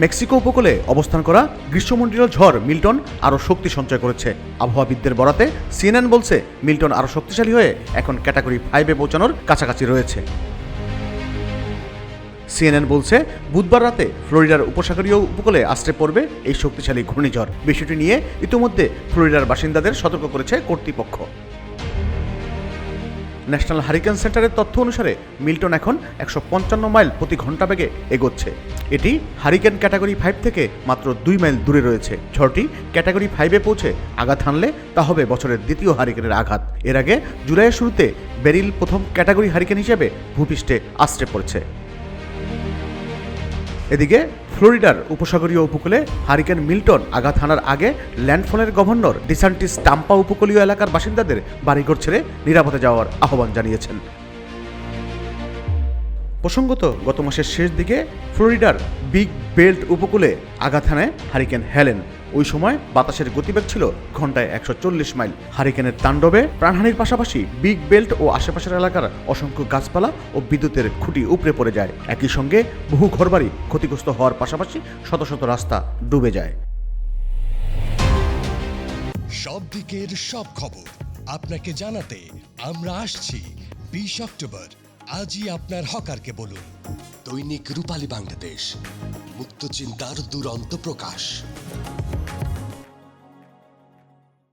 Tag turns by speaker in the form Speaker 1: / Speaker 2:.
Speaker 1: Mexico উপকূলে অবস্থান করা গ্রীষ্মমণ্ডলীয় ঝড় মিল্টন আরও শক্তি সঞ্চয় করেছে। আবহাওয়াবিদদের বরাতে সিএনএন বলছে মিল্টন আরও শক্তিশালী হয়ে এখন ক্যাটাগরি 5-এ পৌঁছানোর কাছাকাছি রয়েছে। সিএনএন বলছে বুধবার রাতে ফ্লোরিডার উপসাগরীয় উপকূলে আছড়ে পড়বে এই শক্তিশালী ঘূর্ণিঝড়। বিষয়টি নিয়ে ইতিমধ্যে ফ্লোরিডার বাসিন্দাদের সতর্ক করেছে কর্তৃপক্ষ। ন্যাশনাল হারিকেন সেন্টারের তথ্য অনুসারে মিল্টন এখন 155 মাইল প্রতি ঘন্টা বেগে এগোচ্ছে। এটি হারিকেন ক্যাটাগরি 5 থেকে মাত্র 2 মাইল দূরে রয়েছে। ঝড়টি ক্যাটাগরি 5-এ পৌঁছে আঘাত হানলে তা হবে বছরের দ্বিতীয় হারিকেনের আঘাত। এর আগে জুলাইয়ের শুরুতে বেরিল প্রথম ক্যাটাগরি হারিকেন হিসেবে ভূপৃষ্ঠে আছড়ে পড়েছে। এদিকে ফ্লোরিডার উপসাগরীয় উপকূলে হারিকেন মিল্টন আঘাত হানার আগে ল্যান্ডফলের গভর্নর ডিসান্টিস টাম্পা উপকূলীয় এলাকার বাসিন্দাদের বাড়িঘর ছেড়ে নিরাপদে যাওয়ার আহ্বান জানিয়েছেন। প্রসঙ্গত গত মাসের শেষ দিকে ফ্লোরিডার বিগ বেল্ট উপকূলে আঘাত হানায় হারিকেন হেলেন। ওই সময় বাতাসের গতিবেগ ছিল ঘন্টায় 140 মাইল। হারিকেনের তাণ্ডবে প্রাণহানির পাশাপাশি বিগ বেল্ট ও আশেপাশের এলাকার অসংখ্য গাছপালা ও বিদ্যুতের খুঁটি উপড়ে পড়ে যায়। একই সঙ্গে বহু ঘরবাড়ি ক্ষতিগ্রস্ত হওয়ার পাশাপাশি শত শত রাস্তা ডুবে যায়।
Speaker 2: সব দিকের সব খবর আপনাকে জানাতে আমরা আসছি 20 অক্টোবর। আজই আপনার হকারকে বলুন। দৈনিক রূপালী বাংলাদেশ, মুক্ত চিন্তার দুরন্ত প্রকাশ।